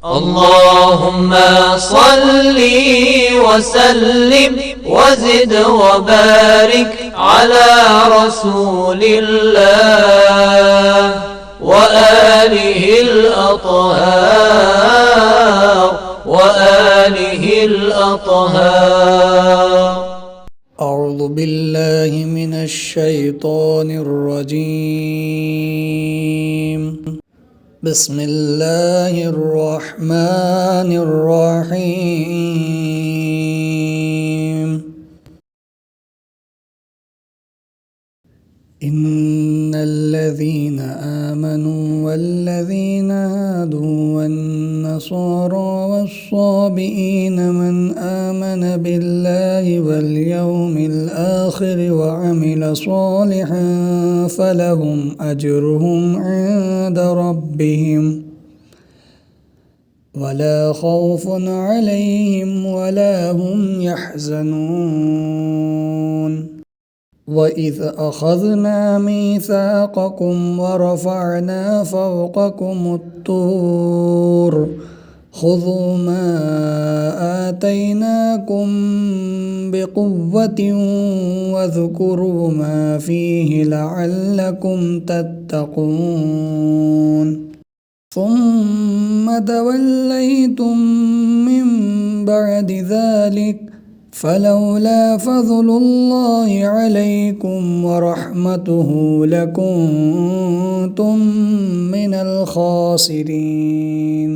اللهم صل وسلم وزد وبارك على رسول الله وآله الأطهار. أعوذ بالله من الشيطان الرجيم. بسم الله الرحمن الرحيم. إن الذين آمنوا والذين هادوا والنصارى والصابئين من آمن بالله واليوم الآخر وعمل صالحا فلهم أجرهم عند ربهم ولا خوف عليهم ولا هم يحزنون. وإذ أخذنا ميثاقكم ورفعنا فوقكم الطور خذوا ما آتيناكم بقوة واذكروا ما فيه لعلكم تتقون. ثم توليتم من بعد ذلك فلولا فضل الله عليكم ورحمته لكنتم من الخاسرين.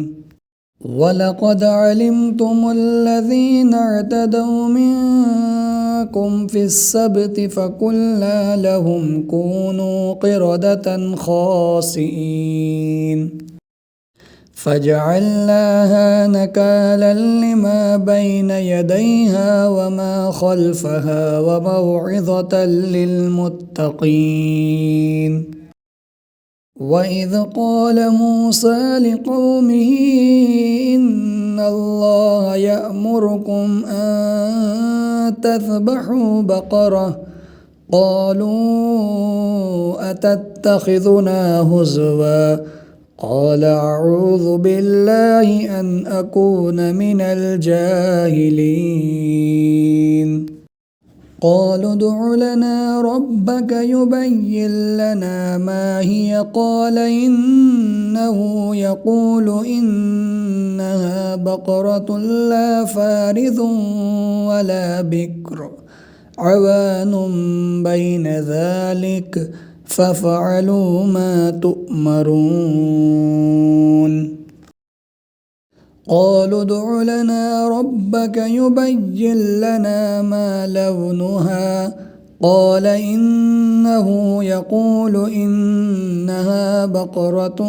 ولقد علمتم الذين اعتدوا منكم في السبت فقلنا لهم كونوا قردة خاسئين فجعلناها نكالا لما بين يديها وما خلفها وموعظة للمتقين. وإذ قال موسى لقومه إن الله يأمركم أن تذبحوا بقرة قالوا أتتخذنا هزوا قال أعوذ بالله أن أكون من الجاهلين. قالوا ادع لنا ربك يبين لنا ما هي قال إنه يقول إنها بقرة لا فارض ولا بكر عوان بين ذلك فافعلوا ما تؤمرون. قالوا ادع لنا ربك يبين لنا ما لونها قال إنه يقول إنها بقرة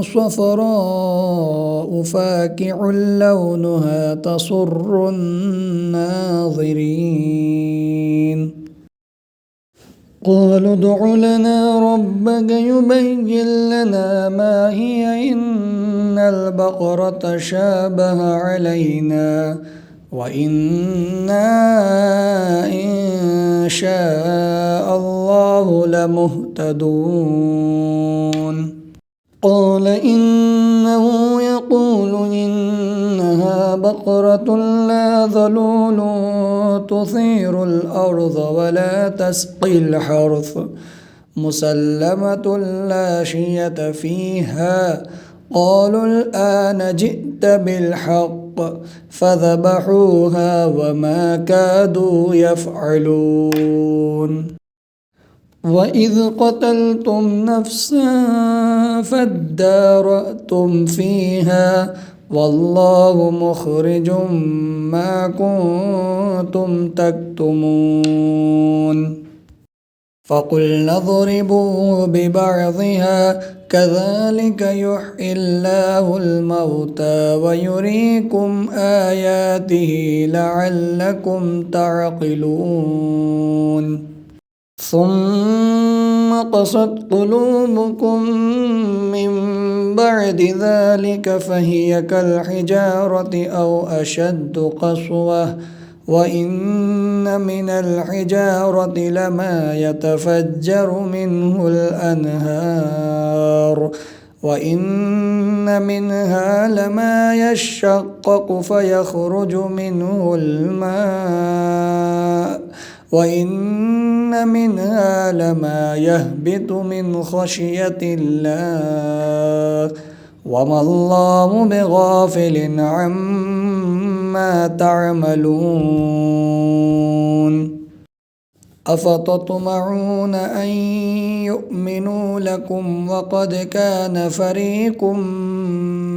صفراء فاكع لونها تسر الناظرين. قالوا ادع لنا ربك يبين لنا ما هي إن البقرة شابه علينا وإنا إن شاء الله لمهتدون. قال إنه يقول إنها بقرة لا ذلول تثير الأرض ولا تسقي الحرث مسلمة لا شية فيها. قالوا الآن جئت بالحق فذبحوها وما كادوا يفعلون. وإذ قتلتم نفسا فادارأتم فيها والله مخرج ما كنتم تكتمون. فقلنا اضربوه ببعضها كذلك يحيي الله الموتى ويريكم آياته لعلكم تعقلون. ثم قست قلوبكم من بعد ذلك فهي كالحجارة أو أشد قسوة وإن من الحجارة لما يتفجر منه الأنهار وإن منها لما يشقق فيخرج منه الماء وإن منها لما يهبط من خشية الله وما الله بغافل عما تعملون أفتطمعون أن يؤمنوا لكم وقد كان فريق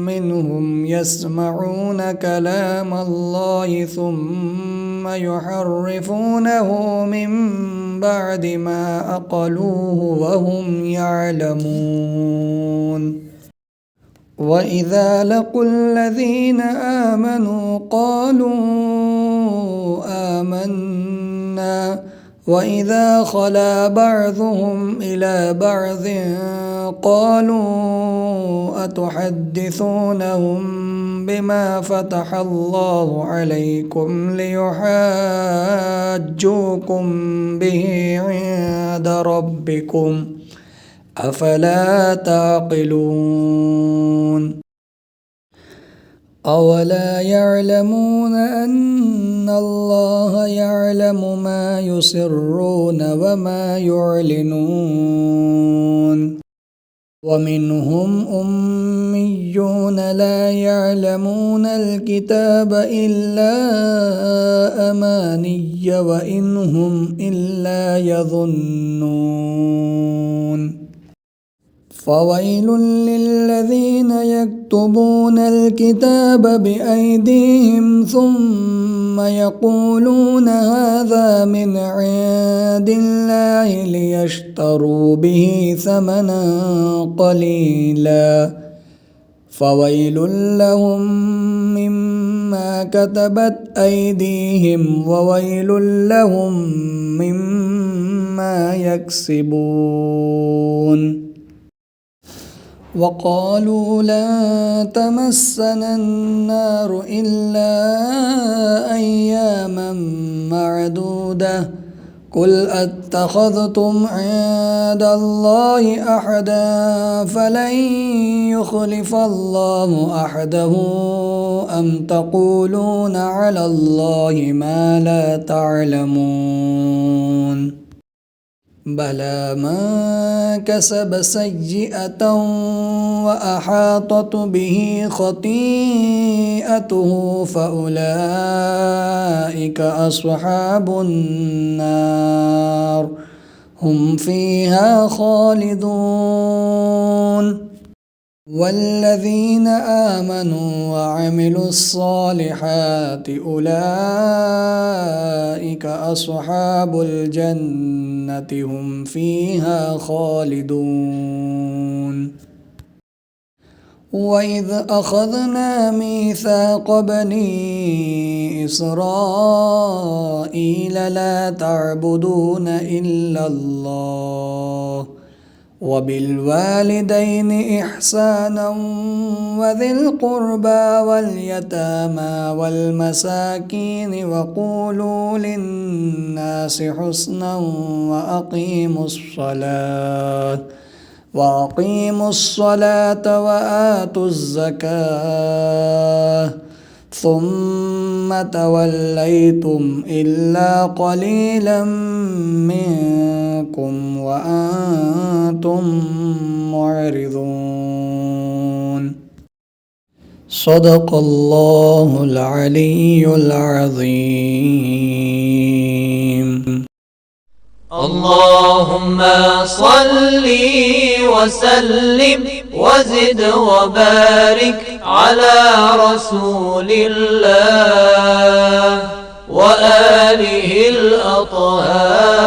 منهم يسمعون كلام الله ثم يحرفونه من بعد ما أقلوه وهم يعلمون وإذا لقوا الذين آمنوا قالوا آمنا وإذا خلا بعضهم إلى بعض قالوا أتحدثونهم بما فتح الله عليكم ليحاجوكم به عند ربكم أفلا تعقلون أولا يعلمون أن الله يعلم ما يسرون وما يعلنون ومنهم أميون لا يعلمون الكتاب إلا أماني وإن هم إلا يظنون فويل للذين يكتبون الكتاب بأيديهم ثم يقولون هذا من عند الله ليشتروا به ثمنا قليلا فويل لهم مما كتبت أيديهم وويل لهم مما يكسبون وقالوا لن تمسنا النار إلا أياما معدودة قل أتخذتم عند الله أحدا فلن يخلف الله أحده أم تقولون على الله ما لا تعلمون بلى من كسب سيئة وأحاطت به خطيئته فأولئك أصحاب النار هم فيها خالدون والذين آمنوا وعملوا الصالحات أولئك أصحاب الجنة هم فيها خالدون وإذ أخذنا ميثاق بني إسرائيل لا تعبدون إلا الله وبالوالدين إحسانا وذي القربى واليتامى والمساكين وقولوا للناس حسنا وأقيموا الصلاة وآتوا الزكاة ثم توليتم إلا قليلا منكم وأنتم معرضون صدق الله العلي العظيم اللهم صل وسلم وزد وبارك على رسول الله وآله الأطهار